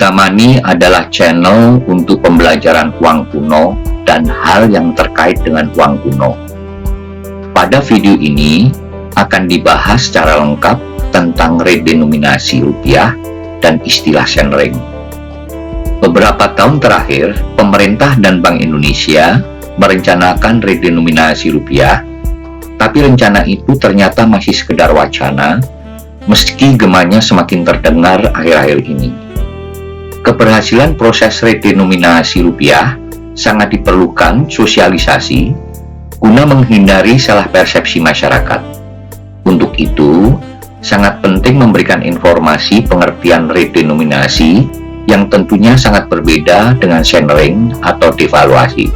Cinta Money adalah channel untuk pembelajaran uang kuno dan hal yang terkait dengan uang kuno. Pada video ini akan dibahas secara lengkap tentang redenominasi rupiah dan istilah Senreng. Beberapa tahun terakhir, pemerintah dan Bank Indonesia merencanakan redenominasi rupiah, tapi rencana itu ternyata masih sekedar wacana, meski gemanya semakin terdengar akhir-akhir ini. Keberhasilan proses redenominasi rupiah sangat diperlukan sosialisasi guna menghindari salah persepsi masyarakat. Untuk itu, sangat penting memberikan informasi pengertian redenominasi yang tentunya sangat berbeda dengan Senreng atau devaluasi.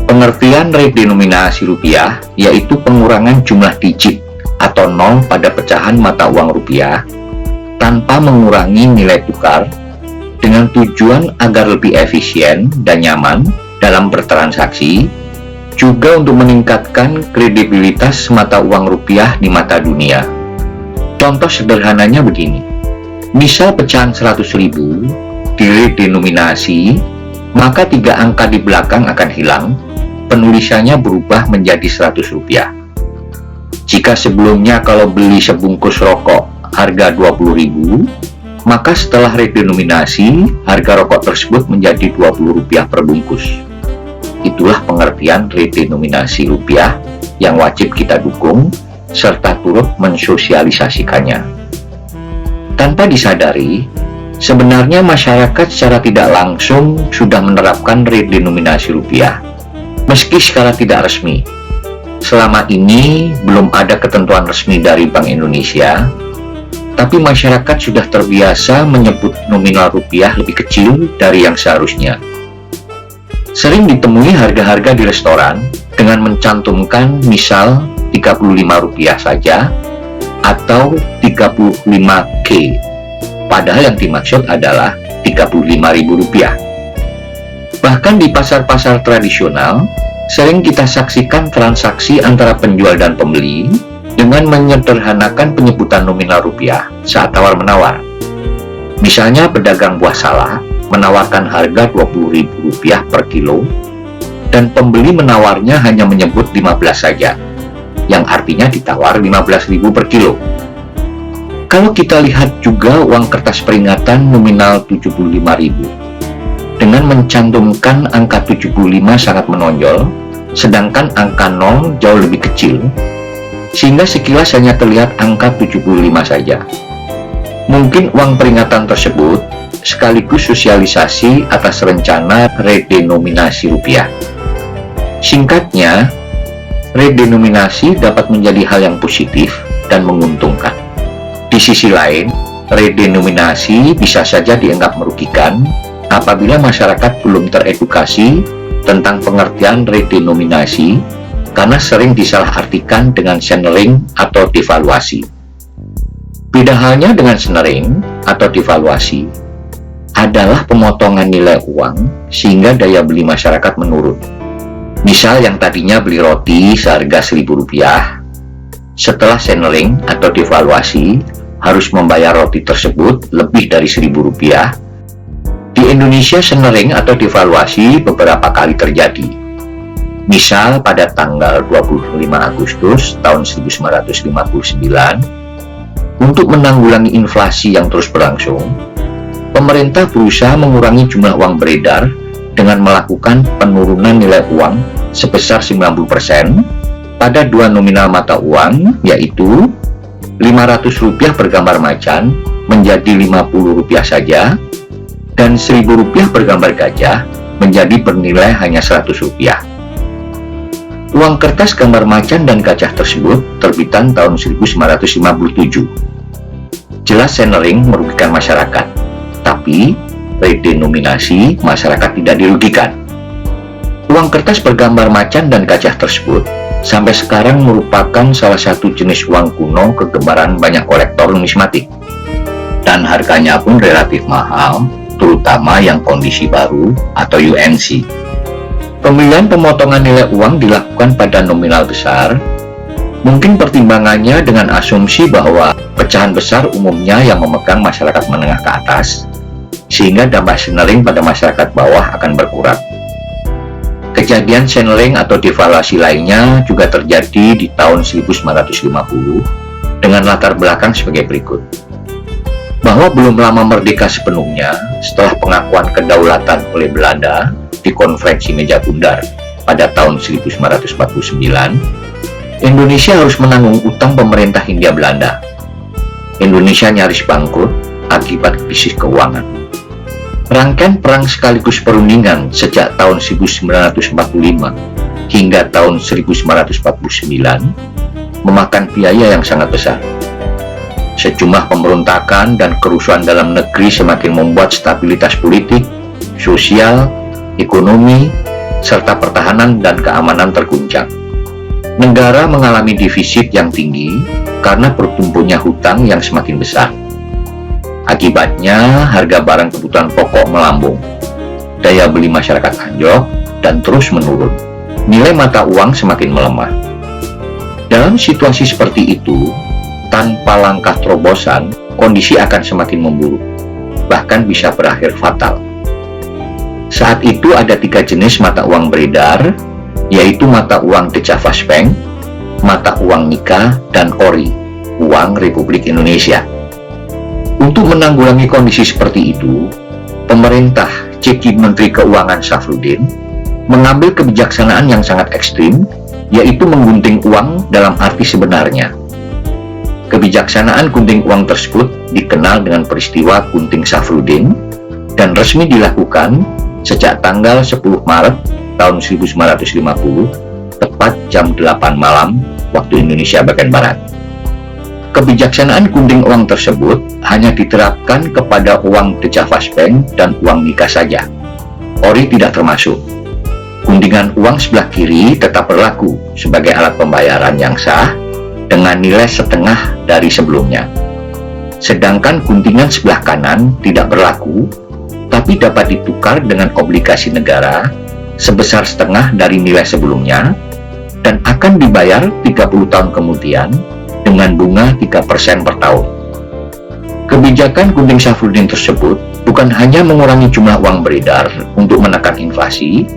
Pengertian redenominasi rupiah yaitu pengurangan jumlah digit atau nol pada pecahan mata uang rupiah tanpa mengurangi nilai tukar dengan tujuan agar lebih efisien dan nyaman dalam bertransaksi, juga untuk meningkatkan kredibilitas mata uang rupiah di mata dunia. Contoh sederhananya begini, misal pecahan 100.000 diredenominasi, maka 3 angka di belakang akan hilang, penulisannya berubah menjadi 100 rupiah. Jika sebelumnya kalau beli sebungkus rokok harga 20.000, maka setelah redenominasi, harga rokok tersebut menjadi 20 rupiah per bungkus. Itulah pengertian redenominasi rupiah yang wajib kita dukung serta turut mensosialisasikannya. Tanpa disadari, sebenarnya masyarakat secara tidak langsung sudah menerapkan redenominasi rupiah, meski secara tidak resmi. Selama ini belum ada ketentuan resmi dari Bank Indonesia, tapi masyarakat sudah terbiasa menyebut nominal rupiah lebih kecil dari yang seharusnya. Sering ditemui harga-harga di restoran dengan mencantumkan misal 35 rupiah saja atau 35K, padahal yang dimaksud adalah 35.000 rupiah. Bahkan di pasar-pasar tradisional, sering kita saksikan transaksi antara penjual dan pembeli dengan menyederhanakan penyebutan nominal rupiah saat tawar-menawar. Misalnya pedagang buah salak menawarkan harga Rp20.000 per kilo, dan pembeli menawarnya hanya menyebut 15 saja, yang artinya ditawar 15.000 per kilo. Kalau kita lihat juga uang kertas peringatan nominal 75.000, dengan mencantumkan angka 75 sangat menonjol, sedangkan angka 0 jauh lebih kecil, sehingga sekilas hanya terlihat angka 75 saja. Mungkin uang peringatan tersebut sekaligus sosialisasi atas rencana redenominasi rupiah. Singkatnya, redenominasi dapat menjadi hal yang positif dan menguntungkan. Di sisi lain, redenominasi bisa saja dianggap merugikan apabila masyarakat belum teredukasi tentang pengertian redenominasi karena sering disalahartikan dengan Senreng atau devaluasi. Beda halnya dengan Senreng atau devaluasi adalah pemotongan nilai uang sehingga daya beli masyarakat menurun. Misal yang tadinya beli roti seharga Rp1.000, setelah Senreng atau devaluasi harus membayar roti tersebut lebih dari Rp1.000. Di Indonesia, Senreng atau devaluasi beberapa kali terjadi. Misal pada tanggal 25 Agustus tahun 1959, untuk menanggulangi inflasi yang terus berlangsung, pemerintah berusaha mengurangi jumlah uang beredar dengan melakukan penurunan nilai uang sebesar 90% pada 2 nominal mata uang, yaitu Rp500 bergambar macan menjadi Rp50 saja, dan Rp1.000 bergambar gajah menjadi bernilai hanya Rp100. Uang kertas gambar macan dan gajah tersebut terbitan tahun 1957. Jelas Senreng merugikan masyarakat, tapi redenominasi masyarakat tidak dirugikan. Uang kertas bergambar macan dan gajah tersebut sampai sekarang merupakan salah satu jenis uang kuno kegemaran banyak kolektor numismatik, dan harganya pun relatif mahal, terutama yang kondisi baru atau UNC. Pemilihan pemotongan nilai uang dilakukan pada nominal besar. Mungkin pertimbangannya dengan asumsi bahwa pecahan besar umumnya yang memegang masyarakat menengah ke atas, sehingga dampak channeling pada masyarakat bawah akan berkurang. Kejadian channeling atau devaluasi lainnya juga terjadi di tahun 1950 dengan latar belakang sebagai berikut. Bahwa belum lama merdeka sepenuhnya setelah pengakuan kedaulatan oleh Belanda di Konferensi Meja Bundar pada tahun 1949, Indonesia harus menanggung utang pemerintah Hindia Belanda. Indonesia nyaris bangkrut akibat krisis keuangan. Rangkaian perang sekaligus perundingan sejak tahun 1945 hingga tahun 1949 memakan biaya yang sangat besar. Sejumlah pemberontakan dan kerusuhan dalam negeri semakin membuat stabilitas politik, sosial, ekonomi, serta pertahanan dan keamanan terguncang. Negara mengalami defisit yang tinggi karena bertumbuhnya hutang yang semakin besar. Akibatnya, harga barang kebutuhan pokok melambung, daya beli masyarakat anjlok dan terus menurun. Nilai mata uang semakin melemah. Dalam situasi seperti itu, tanpa langkah terobosan, kondisi akan semakin memburuk, bahkan bisa berakhir fatal. Saat itu ada 3 jenis mata uang beredar, yaitu mata uang The Java's Bank, mata uang Nika, dan Ori, uang Republik Indonesia. Untuk menanggulangi kondisi seperti itu, pemerintah Ceki Menteri Keuangan Safrudin mengambil kebijaksanaan yang sangat ekstrim, yaitu menggunting uang dalam arti sebenarnya. Kebijaksanaan gunting uang tersebut dikenal dengan peristiwa Gunting Safrudin dan resmi dilakukan sejak tanggal 10 Maret tahun 1950 tepat jam 8 malam waktu Indonesia bagian Barat. Kebijaksanaan gunting uang tersebut hanya diterapkan kepada uang The Java's Bank dan uang Nika saja. Ori tidak termasuk. Guntingan uang sebelah kiri tetap berlaku sebagai alat pembayaran yang sah dengan nilai setengah dari sebelumnya. Sedangkan guntingan sebelah kanan tidak berlaku, tapi dapat ditukar dengan obligasi negara sebesar setengah dari nilai sebelumnya dan akan dibayar 30 tahun kemudian dengan bunga 3% per tahun. Kebijakan Gunting Safrudin tersebut bukan hanya mengurangi jumlah uang beredar untuk menekan inflasi,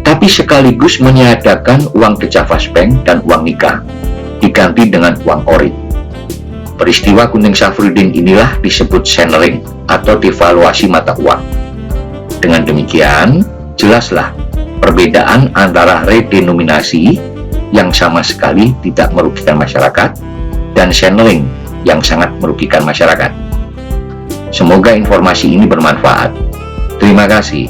tapi sekaligus meniadakan uang The Java's Bank dan uang Nika, diganti dengan uang ori. Peristiwa Gunting Safrudin inilah disebut channeling atau devaluasi mata uang. Dengan demikian, jelaslah perbedaan antara redenominasi yang sama sekali tidak merugikan masyarakat dan channeling yang sangat merugikan masyarakat. Semoga informasi ini bermanfaat. Terima kasih.